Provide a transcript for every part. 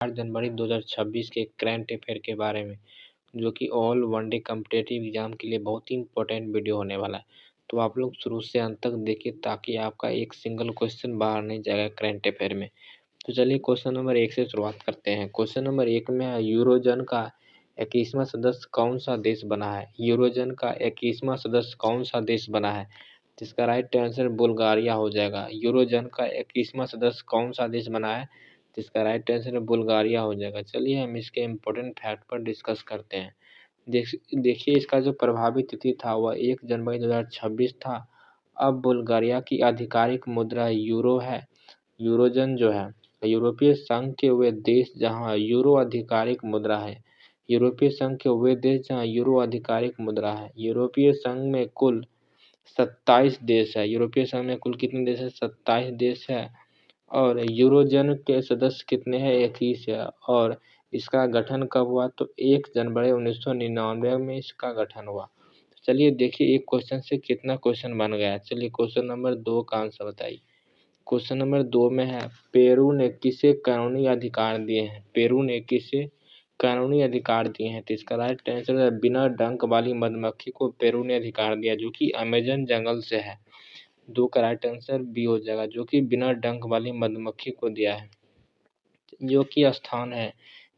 8 जनवरी 2026 के current affair के बारे में, जो कि ऑल वनडे कॉम्पिटिटिव एग्जाम के लिए बहुत ही इंपॉर्टेंट वीडियो होने वाला है। तो आप लोग शुरू से अंत तक देखिए ताकि आपका एक सिंगल क्वेश्चन बाहर नहीं जाएगा करंट अफेयर में। तो चलिए क्वेश्चन नंबर 1 से शुरुआत करते हैं। क्वेश्चन नंबर 1 में है, यूरोजन का 21वां सदस्य कौन सा देश बना है? यूरोजन का 21वां सदस्य कौन सा देश बना है? जिसका राइट आंसर बुल्गारिया हो जाएगा। यूरोजन का 21वां सदस्य कौन सा देश बना है? जिसका राइट आंसर बुल्गारिया हो जाएगा। चलिए हम इसके इम्पोर्टेंट फैक्ट पर डिस्कस करते हैं। देखिए इसका जो प्रभावी तिथि था वह 1 जनवरी 2026 था। अब बुल्गारिया की आधिकारिक मुद्रा यूरो है। यूरोजन जो है यूरोपीय संघ के वे देश जहां यूरो आधिकारिक मुद्रा है। यूरोपीय संघ के वे देश जहां यूरो आधिकारिक मुद्रा है। यूरोपीय संघ में कुल 27 देश है। यूरोपीय संघ में कुल कितने देश है? 27 देश है। और यूरोजन के सदस्य कितने हैं? 21 है। और इसका गठन कब हुआ? तो 1 जनवरी 1999 में इसका गठन हुआ। चलिए देखिए एक क्वेश्चन से कितना क्वेश्चन बन गया। चलिए क्वेश्चन नंबर 2 का आंसर बताइए। क्वेश्चन नंबर 2 में है, पेरू ने किसे कानूनी अधिकार दिए हैं? पेरू ने किसे कानूनी अधिकार दिए हैं? तो इसका राइट आंसर है बिना डंक वाली मधुमक्खी को पेरू ने अधिकार दिया, जो कि अमेजन जंगल से है। 2 का राइट आंसर बी हो जाएगा, जो कि बिना डंक वाली मधुमक्खी को दिया है। जो कि स्थान है,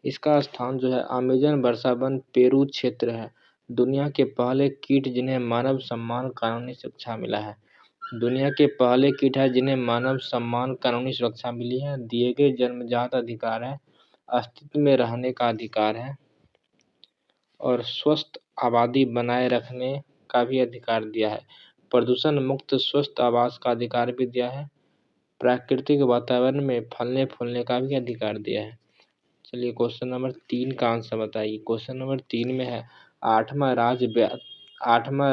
इसका स्थान जो है अमेजन वर्षावन पेरू क्षेत्र है। दुनिया के पहले कीट जिन्हें मानव सम्मान कानूनी सुरक्षा मिला है। दुनिया के पहले कीट है जिन्हें मानव सम्मान कानूनी सुरक्षा मिली है। दिए गए जन्मजात अधिकार है, अस्तित्व में रहने का अधिकार है और स्वस्थ आबादी बनाए रखने का भी अधिकार दिया है। प्रदूषण मुक्त स्वस्थ आवास का अधिकार भी दिया है। प्राकृतिक वातावरण में फलने फूलने का भी अधिकार दिया है। चलिए क्वेश्चन नंबर 3 का आंसर बताइए। क्वेश्चन नंबर 3 में है, आठवां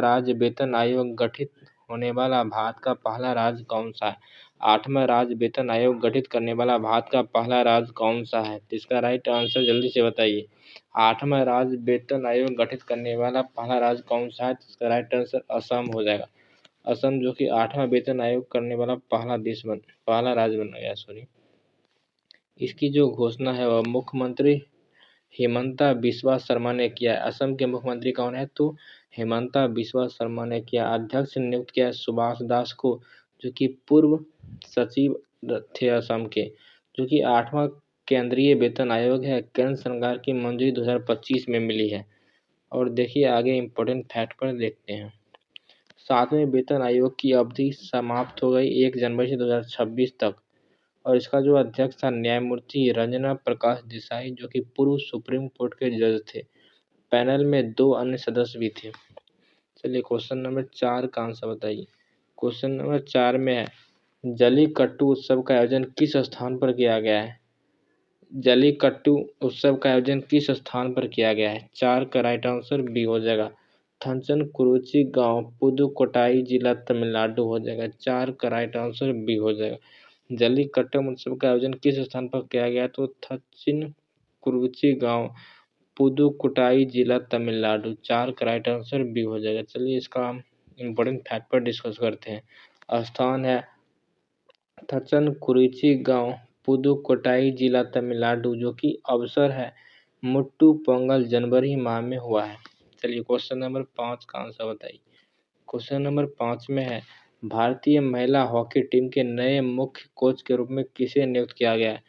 राज्य वेतन आयोग गठित होने वाला भारत का पहला राज्य कौन सा है? 8वां राज्य वेतन आयोग गठित करने वाला भारत का पहला राज्य कौन सा है? इसका राइट आंसर जल्दी से बताइए। 8वां राज्य वेतन आयोग गठित करने वाला पहला राज्य कौन सा है? इसका राइट आंसर असम हो जाएगा। असम जो कि 8वां वेतन आयोग करने वाला पहला राज्य बन गया। इसकी जो घोषणा है वह मुख्यमंत्री हिमंता बिस्वा शर्मा ने किया है। असम के मुख्यमंत्री कौन है? तो हिमंता बिस्वा शर्मा ने किया। अध्यक्ष नियुक्त किया सुभाष दास को, जो कि पूर्व सचिव थे असम के। जो कि 8वां केंद्रीय वेतन आयोग है, केंद्र सरकार की मंजूरी 2025 में मिली है। और देखिए आगे इम्पोर्टेंट फैक्ट पर देखते हैं। 7वें वेतन आयोग की अवधि समाप्त हो गई 1 जनवरी से 2026 तक। और इसका जो अध्यक्ष था न्यायमूर्ति रंजना प्रकाश देसाई, जो कि पूर्व सुप्रीम कोर्ट के जज थे। पैनल में 2 अन्य सदस्य भी थे। चलिए क्वेश्चन नंबर 4 का आंसर बताइए। क्वेश्चन नंबर 4 में है, जलीकट्टू उत्सव का आयोजन किस स्थान पर किया गया है? जलीकट्टू उत्सव का आयोजन किस स्थान पर किया गया है? 4 का राइट आंसर बी हो जाएगा। थंचनकुरुची गांव, पुदुकोटाई जिला, तमिलनाडु हो जाएगा। 4 का राइट आंसर बी हो जाएगा। जलीकट्टम उत्सव का आयोजन किस स्थान पर किया गया? तो थंचनकुरुची गांव, पुदुकोटाई जिला, तमिलनाडु। 4 का राइट आंसर बी हो जाएगा। चलिए इसका हम इम्पोर्टेंट फैक्ट पर डिस्कस करते हैं। स्थान है थंचनकुरुची गांव, पुदुकोटाई जिला, तमिलनाडु, जो कि अवसर है मुट्टू पोंगल जनवरी माह में हुआ है। चलिए क्वेश्चन नंबर 5 का आंसर बताइए। क्वेश्चन नंबर 5 में है, भारतीय महिला हॉकी टीम के नए मुख्य कोच के रूप में किसे नियुक्त किया गया है?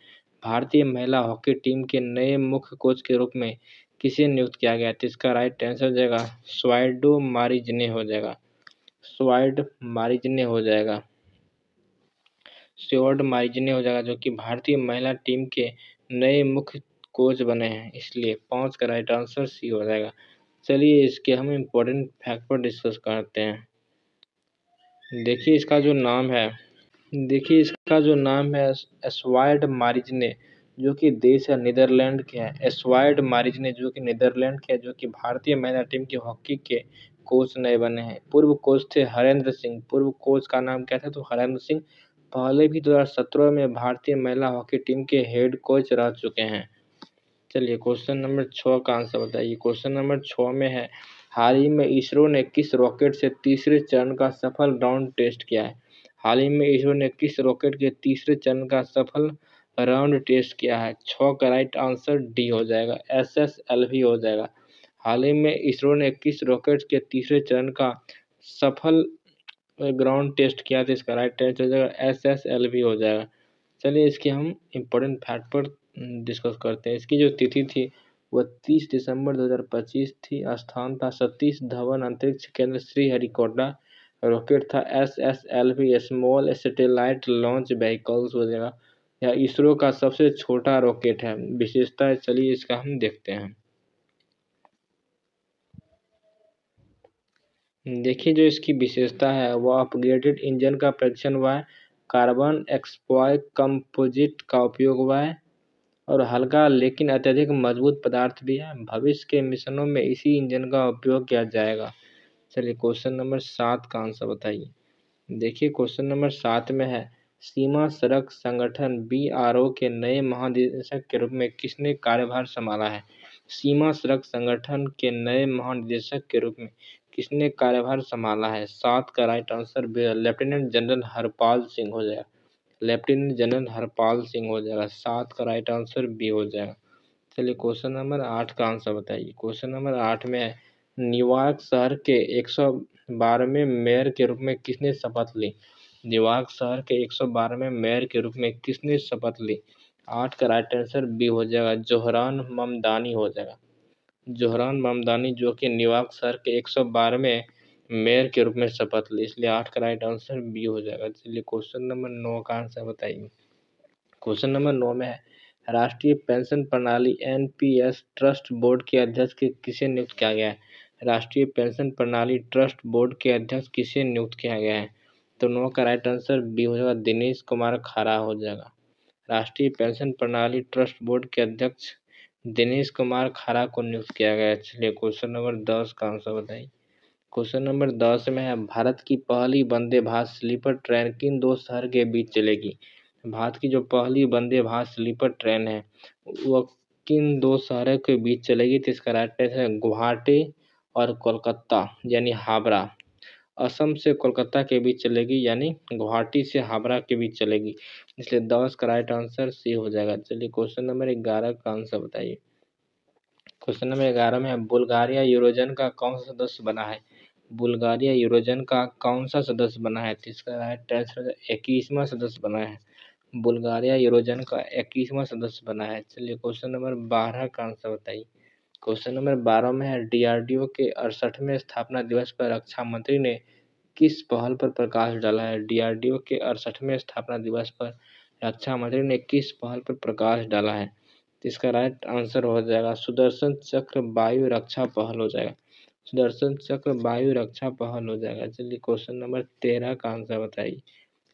भारतीय महिला हॉकी टीम के नए मुख्य कोच के रूप में किसे नियुक्त किया गया है? तो इसका राइट आंसर हो जाएगा स्वाइडो मारिजने हो जाएगा। स्वाइड मारिजने हो जाएगा। स्योर्ड मारिजने हो जाएगा, जो कि भारतीय महिला टीम के नए मुख्य कोच बने हैं। इसलिए 5 का राइट आंसर सी हो जाएगा। चलिए इसके हम इम्पोर्टेंट फैक्ट पर डिस्कस करते हैं। देखिए इसका जो नाम है एस्वाइड मारिजने, जो कि देश है नीदरलैंड के है। एस्वाइड मारिजने जो कि नीदरलैंड के है, जो कि भारतीय महिला टीम की हॉकी के कोच नए बने हैं। पूर्व कोच थे हरेंद्र सिंह। पूर्व कोच का नाम क्या था? तो हरेंद्र सिंह पहले भी 2017 में भारतीय महिला हॉकी टीम के हेड कोच रह चुके हैं। चलिए क्वेश्चन नंबर 6 का आंसर बताइए। क्वेश्चन नंबर 6 में है, हाल ही में इसरो ने किस रॉकेट से तीसरे चरण का सफल ग्राउंड टेस्ट किया है? हाल ही में इसरो ने किस रॉकेट के तीसरे चरण का सफल राउंड टेस्ट किया है? 6 का राइट आंसर डी हो जाएगा, SSLV हो जाएगा। हाल ही में इसरो ने किस रॉकेट के तीसरे चरण का सफल ग्राउंड टेस्ट किया था? इसका राइट आंसर हो जाएगा, SSLV हो जाएगा। चलिए इसके हम इम्पोर्टेंट फैक्ट पर डिस्कस करते हैं। इसकी जो तिथि थी वह 30 दिसंबर 2025 थी। स्थान था सतीश धवन अंतरिक्ष केंद्र श्रीहरिकोटा। रॉकेट था SSLV small satellite launch vehicles हो जाएगा। यह इसरो का सबसे छोटा रॉकेट है। विशेषता है, चलिए इसका हम देखते हैं। देखिए जो इसकी विशेषता है वह अपग्रेडेड इंजन का परीक्षण हुआ है, कार्बन एक्सप्लॉय कंपोजिट का उपयोग हुआ है और हल्का लेकिन अत्यधिक मजबूत पदार्थ भी है। भविष्य के मिशनों में इसी इंजन का उपयोग किया जाएगा। चलिए क्वेश्चन नंबर 7 का आंसर बताइए। देखिए क्वेश्चन नंबर 7 में है, सीमा सड़क संगठन BRO के नए महानिदेशक के रूप में किसने कार्यभार संभाला है? सीमा सड़क संगठन के नए महानिदेशक के रूप में किसने कार्यभार संभाला है? 7 का right answer lieutenant general Harpal Singh हो जाएगा। लेफ्टिनेंट जनरल हरपाल सिंह हो जाएगा। 7 का राइट आंसर बी हो जाएगा। चलिए क्वेश्चन नंबर 8 का आंसर बताइए। क्वेश्चन नंबर 8 में है, न्यूयॉर्क शहर के 112वें मेयर के रूप में किसने शपथ ली? न्यूयॉर्क शहर के 112वें मेयर के रूप में किसने शपथ ली? 8 का राइट आंसर बी हो जाएगा, जोहरान ममदानी हो जाएगा। जोहरान ममदानी जो कि न्यूयॉर्क शहर के 112वें मेयर के रूप में शपथ ली, इसलिए 8 का राइट आंसर बी हो जाएगा। चलिए क्वेश्चन नंबर 9 का आंसर बताइए। क्वेश्चन नंबर 9 में है, राष्ट्रीय पेंशन प्रणाली NPS ट्रस्ट बोर्ड के अध्यक्ष किसे नियुक्त किया गया है? राष्ट्रीय पेंशन प्रणाली ट्रस्ट बोर्ड के अध्यक्ष किसे नियुक्त किया गया है? तो 9 का राइट आंसर बी हो जाएगा, दिनेश कुमार खारा हो जाएगा। राष्ट्रीय पेंशन प्रणाली ट्रस्ट बोर्ड के अध्यक्ष दिनेश कुमार खारा को नियुक्त किया गया है। चलिए क्वेश्चन नंबर 10 का आंसर बताइए। क्वेश्चन नंबर 10 में है, भारत की पहली वंदे भारत स्लीपर ट्रेन किन दो शहर के बीच चलेगी? भारत की जो पहली वंदे भारत स्लीपर ट्रेन है वह किन दो शहरों के बीच चलेगी? तो इसका राइट आंसर है गुवाहाटी और कोलकाता यानी हावड़ा। असम से कोलकाता के बीच चलेगी यानी गुवाहाटी से हावड़ा के बीच चलेगी, इसलिए 10 का राइट आंसर सी हो जाएगा। चलिए क्वेश्चन नंबर 11 का आंसर बताइए। क्वेश्चन नंबर 11 में है, बुल्गारिया यूरोजन का कौन सा सदस्य बना है? बुल्गारिया यूरोजन का कौन सा सदस्य बना है? तो इसका राइट आंसर 21वां सदस्य बना है। बुल्गारिया यूरोजन का 21वां सदस्य बना है। चलिए क्वेश्चन नंबर 12 का आंसर बताइए। क्वेश्चन नंबर 12 में है, DRDO के 68वें स्थापना दिवस पर रक्षा मंत्री ने किस पहल पर प्रकाश डाला है? DRDO के 68वें स्थापना दिवस पर रक्षा मंत्री ने किस पहल पर प्रकाश डाला है? तो इसका राइट आंसर हो जाएगा सुदर्शन चक्र वायु रक्षा पहल हो जाएगा। सुदर्शन चक्र वायु रक्षा पहल हो जाएगा। चलिए क्वेश्चन नंबर 13 का आंसर बताइए।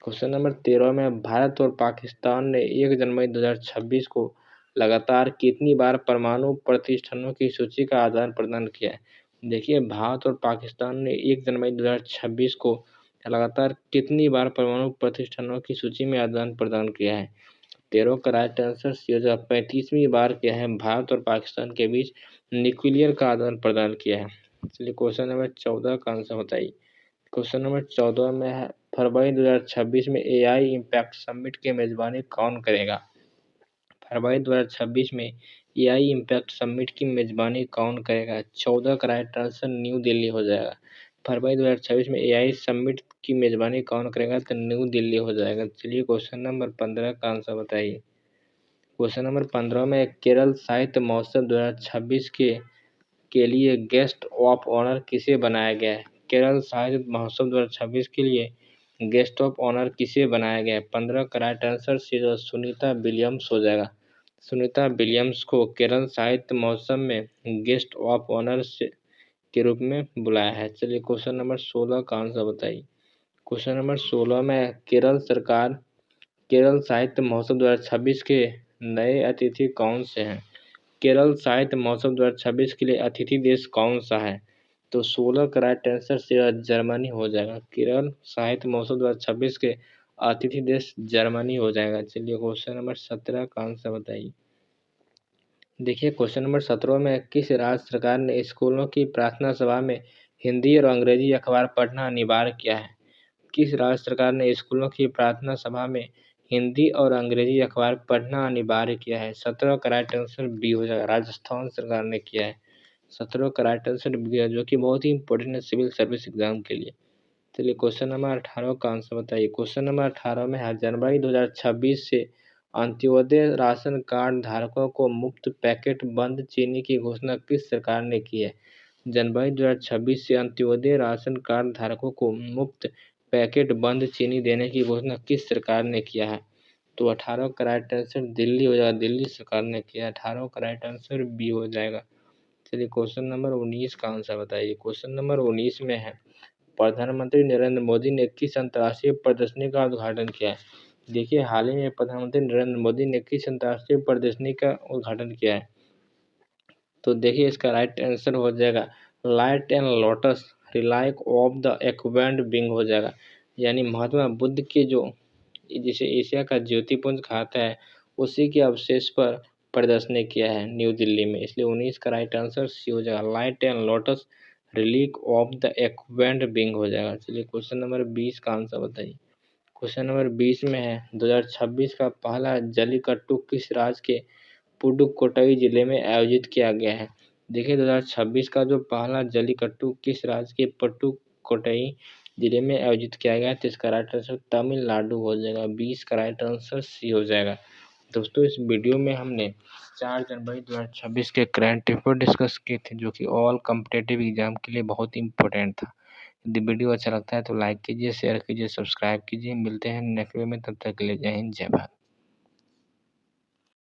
क्वेश्चन नंबर 13 में, भारत और पाकिस्तान ने 1 जनवरी 2026 को लगातार कितनी बार परमाणु प्रतिष्ठानों की सूची का आदान प्रदान किया है? देखिए भारत और पाकिस्तान ने 1 जनवरी 2026 को लगातार कितनी बार परमाणु प्रतिष्ठानों की सूची में आदान प्रदान किया है? 13 का राइट आंसर सी हो जाएगा, 35वीं बार किया है भारत और पाकिस्तान के बीच न्यूक्लियर का आदान प्रदान किया है। चलिए क्वेश्चन नंबर 14 का आंसर बताइए। क्वेश्चन नंबर 14 में है, फरवरी 2026 में AI इम्पैक्ट समिट की मेजबानी कौन करेगा? फरवरी 2026 में AI इम्पैक्ट समिट की मेजबानी कौन करेगा? 14 का राइट आंसर न्यू दिल्ली हो जाएगा। फरवरी 2026 में AI समिट की मेजबानी कौन करेगा? तो न्यू दिल्ली हो जाएगा। चलिए क्वेश्चन नंबर 15 का आंसर बताइए। क्वेश्चन नंबर 15 में, केरल साहित्य महोत्सव 2026 के लिए गेस्ट ऑफ ऑनर किसे बनाया गया है? केरल साहित्य महोत्सव 2026 के लिए गेस्ट ऑफ ऑनर किसे बनाया गया है? 15 का राइट आंसर सीधा सुनीता विलियम्स हो जाएगा। सुनीता विलियम्स को केरल साहित्य महोत्सव में गेस्ट ऑफ ऑनर के रूप में बुलाया है। चलिए क्वेश्चन नंबर 16 का आंसर बताइए। क्वेश्चन नंबर 16 में, केरल सरकार केरल साहित्य महोत्सव 2026 के नए अतिथि कौन से हैं? केरल साहित्य महोत्सव 2026 के लिए अतिथि देश कौन सा है? तो 16 का राइट आंसर से जर्मनी हो जाएगा। केरल साहित्य महोत्सव 2026 के अतिथि देश जर्मनी हो जाएगा। चलिए क्वेश्चन नंबर 17 का आंसर बताइए। देखिए क्वेश्चन नंबर 17 में, किस राज्य सरकार ने स्कूलों की प्रार्थना सभा में हिंदी और अंग्रेजी अखबार पढ़ना अनिवार्य किया है? किस राज्य सरकार ने स्कूलों की प्रार्थना सभा में हिंदी और अंग्रेजी अखबार पढ़ना अनिवार्य किया है। 17 का राइट आंसर बी हो जाएगा, राजस्थान सरकार ने किया है। 17 का राइट आंसर बी है, जो कि बहुत ही इंपॉर्टेंट है सिविल सर्विस एग्जाम के लिए। चलिए क्वेश्चन नंबर 18 का आंसर बताइए। क्वेश्चन नंबर 18 में है, जनवरी 2026 से अंत्योदय राशन कार्ड धारकों को मुफ्त पैकेट बंद चीनी की घोषणा किस सरकार ने की है? जनवरी 2026 से अंत्योदय राशन कार्ड धारकों को मुफ्त पैकेट बंद चीनी देने की घोषणा किस सरकार ने किया है? तो 18 का राइट आंसर दिल्ली हो जाएगा, दिल्ली सरकार ने किया। 18 का राइट आंसर बी हो जाएगा। चलिए क्वेश्चन नंबर 19 का आंसर बताइए। क्वेश्चन नंबर 19 में है, प्रधानमंत्री नरेंद्र मोदी ने किस अंतर्राष्ट्रीय प्रदर्शनी का उद्घाटन किया है? देखिए हाल ही में प्रधानमंत्री नरेंद्र मोदी ने किस अंतर्राष्ट्रीय प्रदर्शनी का उद्घाटन किया है? तो देखिए इसका राइट आंसर हो जाएगा light and lotus relic of the awakened being हो जाएगा। यानी महात्मा बुद्ध के जो जिसे एशिया का ज्योतिपुंज खाता है, उसी के अवशेष पर प्रदर्शनी किया है न्यू दिल्ली में। इसलिए 19 का राइट आंसर सी हो जाएगा, light and lotus relic of the awakened being हो जाएगा। चलिए क्वेश्चन नंबर 20 का आंसर बताइए। क्वेश्चन नंबर 20 में है, 2026 का पहला जल्लीकट्टू किस राज्य के पुडुक्कोटई जिले में आयोजित किया गया है? देखिए 2026 का जो पहला जल्लीकट्टू किस राज्य के पुडुक्कोटई जिले में आयोजित किया गया है? तो इसका राइट आंसर तमिलनाडु हो जाएगा। 20 का राइट आंसर सी हो जाएगा। दोस्तों इस वीडियो में हमने 4 जनवरी 2026 के करंट अफेयर डिस्कस किए थे, जो कि ऑल कॉम्पिटिटिव एग्जाम के लिए बहुत इंपॉर्टेंट था। यदि वीडियो अच्छा लगता है तो लाइक कीजिए, शेयर कीजिए, सब्सक्राइब कीजिए। मिलते हैं नेक्स्ट वीडियो में, तब तक के लिए जय हिंद जय भारत।